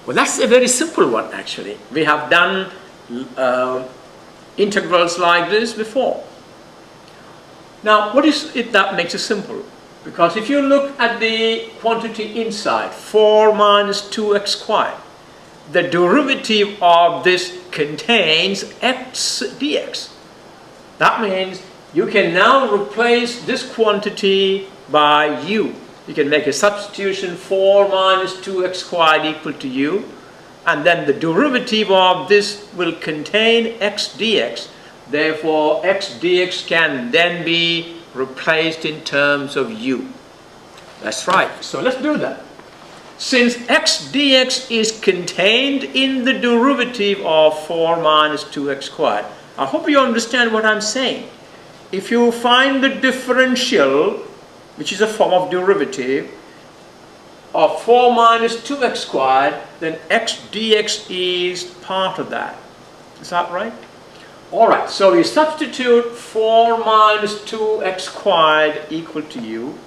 Well, that's a very simple one actually. We have done integrals like this before. Now, what is it that makes it simple? Because if you look at the quantity inside, 4 minus 2x squared, the derivative of this contains x dx. That means you can now replace this quantity by u. You can make a substitution, 4 minus 2x squared equal to u, and then the derivative of this will contain x dx. Therefore, x dx can then be replaced in terms of u. That's right. So let's do that. Since x dx is contained in the derivative of 4 minus 2x squared, I hope you understand what I'm saying. If you find the differential, which is a form of derivative, of 4 minus 2x squared, then x dx is part of that. Is that right? Alright, so we substitute 4 minus 2x squared equal to u.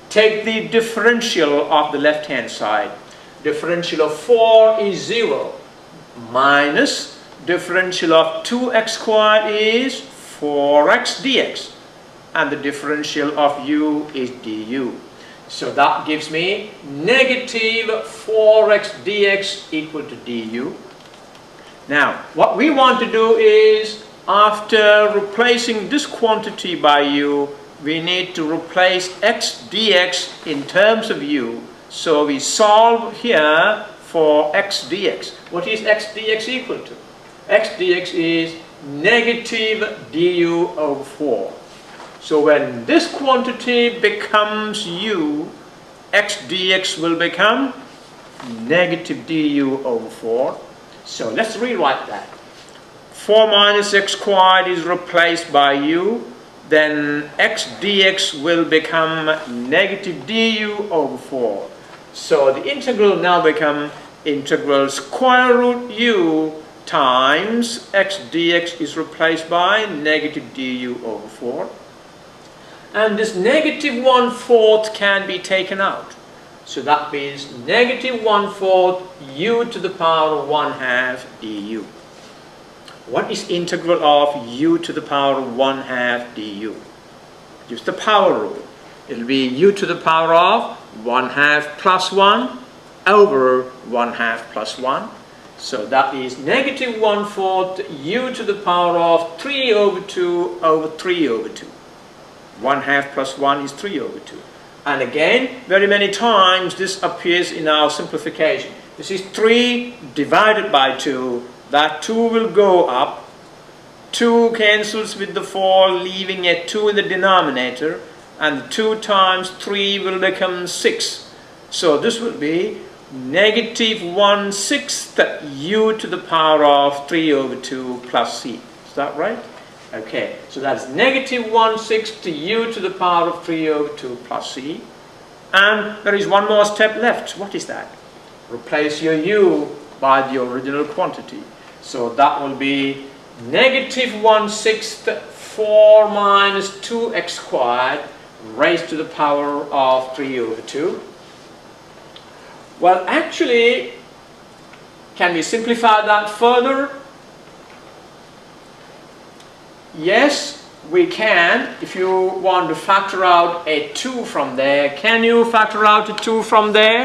Take the differential of the left hand side. Differential of 4 is 0. Minus differential of 2x squared is 4x dx. And the differential of u is du. So that gives me negative 4x dx equal to du. Now, what we want to do is, after replacing this quantity by u, we need to replace x dx in terms of u. So we solve here for x dx. What is x dx equal to? X dx is negative du over 4. So when this quantity becomes u, x dx will become negative du over 4. So let's rewrite that. 4 minus x squared is replaced by u. Then x dx will become negative du over 4. So the integral now becomes integral square root u times x dx is replaced by negative du over 4. And this negative 1/4 can be taken out. So that means negative 1/4 u to the power of 1/2 du. What is integral of u to the power of 1/2 du? Use the power rule. It will be u to the power of 1/2 plus 1 over 1/2 plus 1. So that is negative 1/4 u to the power of 3 over 2 over 3 over 2. 1/2 plus 1 is 3 over 2. And again, very many times this appears in our simplification. This is 3 divided by 2. That 2 will go up. 2 cancels with the 4, leaving a 2 in the denominator. And 2 times 3 will become 6. So this will be negative 1/6 u to the power of 3 over 2 plus c. Is that right? Okay, so that's negative 1/6 u to the power of 3 over 2 plus c. And there is one more step left. What is that? Replace your u by the original quantity. So that will be negative 1/6 4 minus 2x squared raised to the power of 3 over 2. Well, actually, can we simplify that further? Yes, we can. If you want to factor out a 2 from there, can you factor out a 2 from there?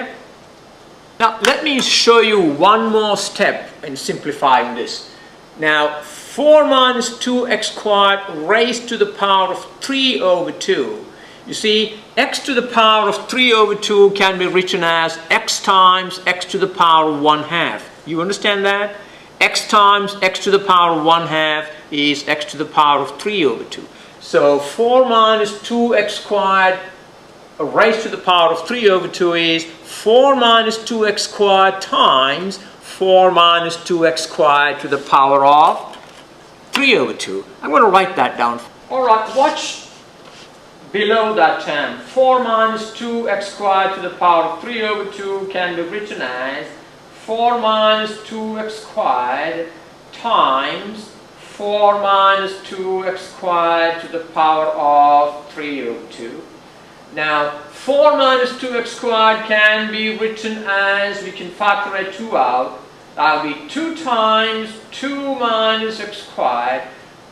Now, let me show you one more step in simplifying this. Now, 4 minus 2x squared raised to the power of 3 over 2. You see, x to the power of 3 over 2 can be written as x times x to the power of 1/2. You understand that? X times x to the power of 1/2 is x to the power of 3 over 2. So 4 minus 2x squared raised to the power of 3 over 2 is 4 minus 2x squared times 4 minus 2x squared to the power of 3 over 2. I'm going to write that down. Alright, watch below that term. 4 minus 2x squared to the power of 3 over 2 can be written as 4 minus 2x squared times 4 minus 2x squared to the power of 3 over 2. Now 4 minus 2x squared can be written as, we can factor a 2 out. That will be 2 times 2 minus x squared,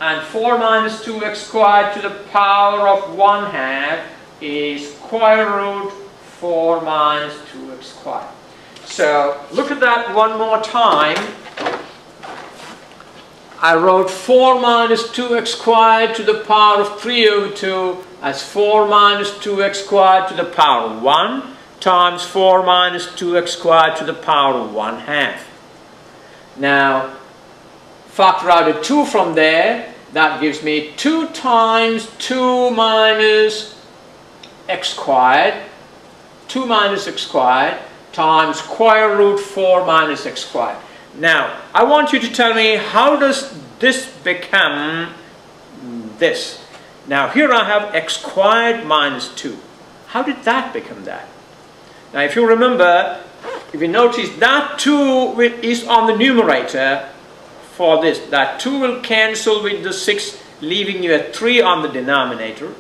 and 4 minus 2x squared to the power of 1/2 is square root 4 minus 2x squared. So look at that one more time. I wrote 4 minus 2x squared to the power of 3 over 2 as 4 minus 2x squared to the power of 1 times 4 minus 2x squared to the power of 1/2. Now factor out a 2 from there. That gives me 2 times 2 minus x squared, 2 minus x squared times square root 4 minus x squared. Now I want you to tell me, how does this become this? Now here I have x squared minus 2. How did that become that? Now if you remember, if you notice, that 2 is on the numerator for this. That 2 will cancel with the 6, leaving you a 3 on the denominator.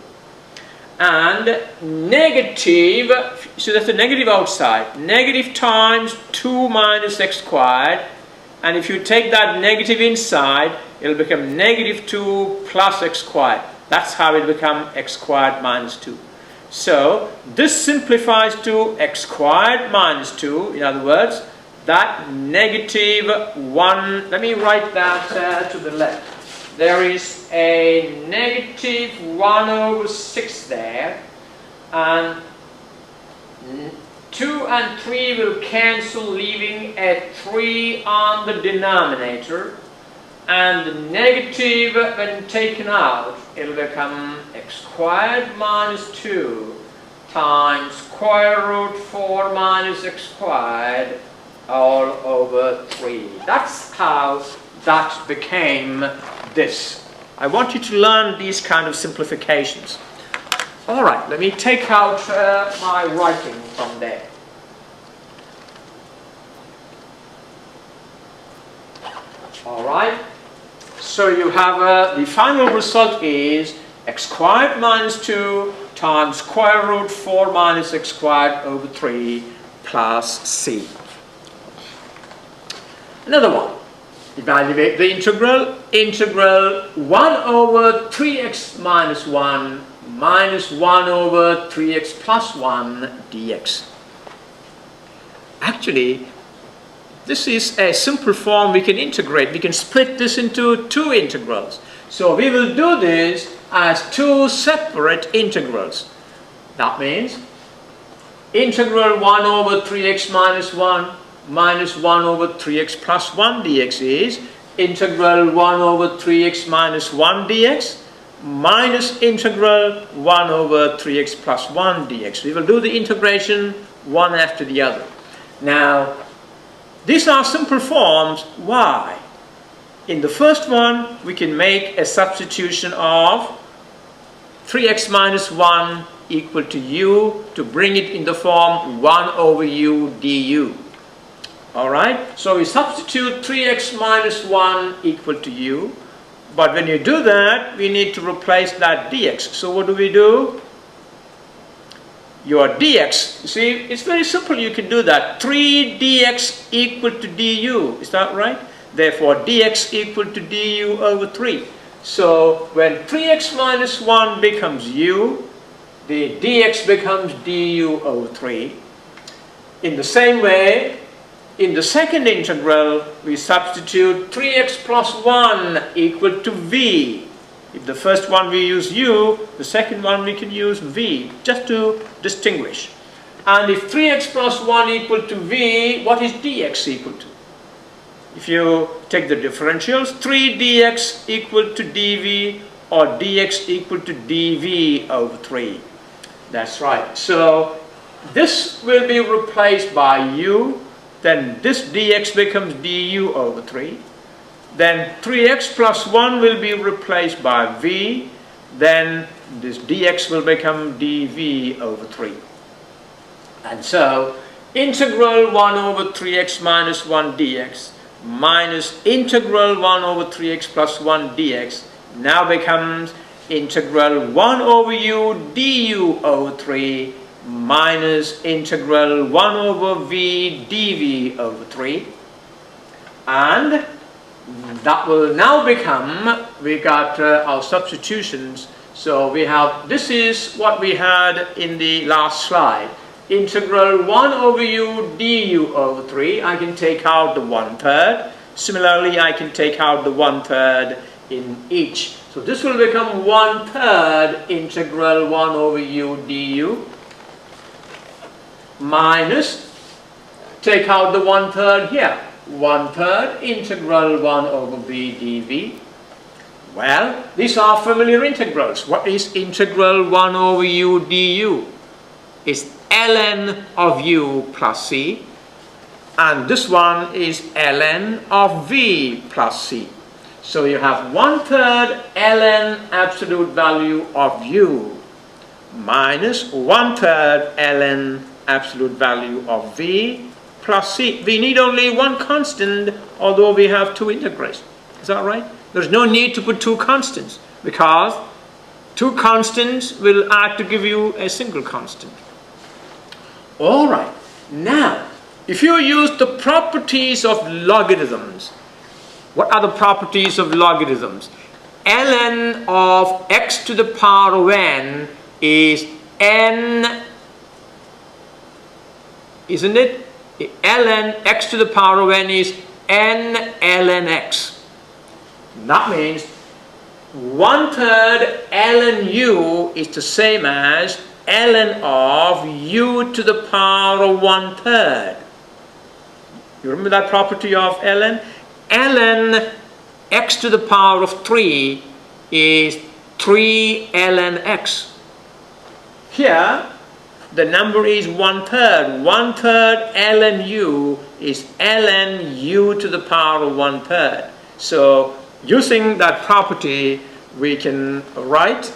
And negative, so that's the negative outside. Negative times 2 minus x squared. And if you take that negative inside, it will become negative 2 plus x squared. That's how it becomes x squared minus 2. So this simplifies to x squared minus 2. In other words, that negative 1, let me write that to the left. There is a negative 1 over 6 there, and 2 and 3 will cancel, leaving a 3 on the denominator, and the negative, when taken out, it will become x squared minus 2 times square root 4 minus x squared all over 3. That's how that became this. I want you to learn these kind of simplifications. Alright, let me take out my writing from there. Alright, so you have the final result is x squared minus 2 times square root 4 minus x squared over 3 plus c. Another one. Evaluate the integral. Integral 1 over 3x minus 1 minus 1 over 3x plus 1 dx. Actually, this is a simple form we can integrate. We can split this into 2 integrals. So we will do this as 2 separate integrals. That means integral 1 over 3x minus 1 minus 1 over 3x plus 1 dx is integral 1 over 3x minus 1 dx minus integral 1 over 3x plus 1 dx. We will do the integration one after the other. Now, these are simple forms. Why? In the first one, we can make a substitution of 3x minus 1 equal to u to bring it in the form 1 over u du. Alright, so we substitute 3x minus 1 equal to u, but when you do that, we need to replace that dx. So what do? Your dx, you see, it's very simple, you can do that. 3 dx equal to du, is that right? Therefore, dx equal to du over 3. So when 3x minus 1 becomes u, the dx becomes du over 3. In the same way, in the second integral, we substitute 3x plus 1 equal to v. If the first one we use u, the second one we can use v, just to distinguish. And if 3x plus 1 equal to v, what is dx equal to? If you take the differentials, 3 dx equal to dv, or dx equal to dv over 3. That's right. So this will be replaced by u. Then this dx becomes du over 3. Then 3x plus 1 will be replaced by v. Then this dx will become dv over 3. And so, integral 1 over 3x minus 1 dx minus integral 1 over 3x plus 1 dx now becomes integral 1 over u du over 3 minus integral 1 over v dv over 3, and that will now become, we got our substitutions. So we have, this is what we had in the last slide, integral 1 over u du over 3, I can take out the 1/3. Similarly, I can take out the 1/3 in each. So this will become 1/3 integral 1 over u du minus, take out the 1/3 here, 1/3 integral 1 over v dv. Well, these are familiar integrals. What is integral 1 over u du? It's ln of u plus c, and this one is ln of v plus c. So you have 1/3 ln absolute value of u minus 1/3 ln absolute value of v plus c. We need only one constant, although we have two integrals. Is that right? There's no need to put two constants, because two constants will add to give you a single constant. All right. Now, if you use the properties of logarithms, what are the properties of logarithms? Ln of x to the power of n is n, isn't it? Ln x to the power of n is n ln x. That means 1/3 ln u is the same as ln of u to the power of 1/3. You remember that property of ln? Ln x to the power of 3 is 3 ln x. Here, the number is 1/3. 1/3 ln u is ln u to the power of 1/3. So, using that property, we can write,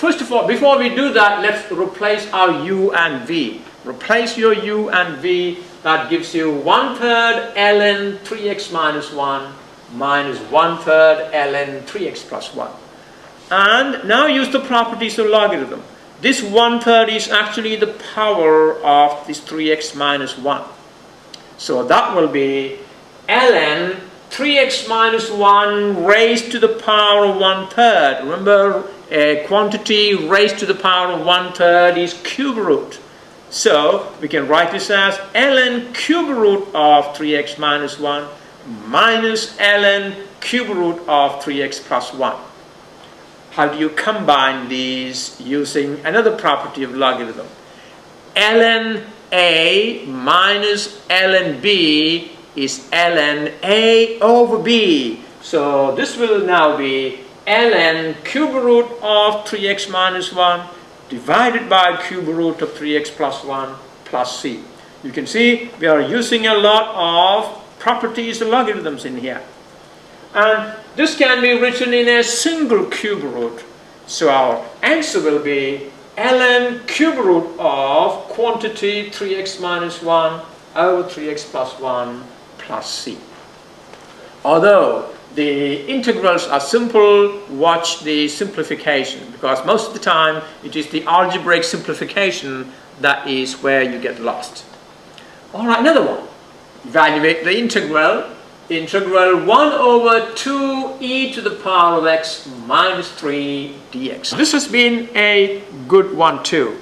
first of all, before we do that, let's replace our u and v. Replace your u and v, that gives you 1/3 ln 3x minus 1 minus 1/3 ln 3x plus 1. And now use the properties of logarithm. This 1/3 is actually the power of this 3x minus 1. So that will be ln 3x minus 1 raised to the power of 1/3. Remember, a quantity raised to the power of 1/3 is cube root. So we can write this as ln cube root of 3x minus 1 minus ln cube root of 3x plus 1. How do you combine these using another property of logarithm? Ln a minus ln b is ln a over b. So this will now be ln cube root of 3x minus 1 divided by cube root of 3x plus 1 plus c. You can see we are using a lot of properties of logarithms in here. And this can be written in a single cube root. So our answer will be ln cube root of quantity 3x minus 1 over 3x plus 1 plus c. Although the integrals are simple, watch the simplification, because most of the time it is the algebraic simplification that is where you get lost. Alright, another one. Evaluate the integral. Integral 1 over 2 e to the power of x minus 3 dx. This has been a good one too.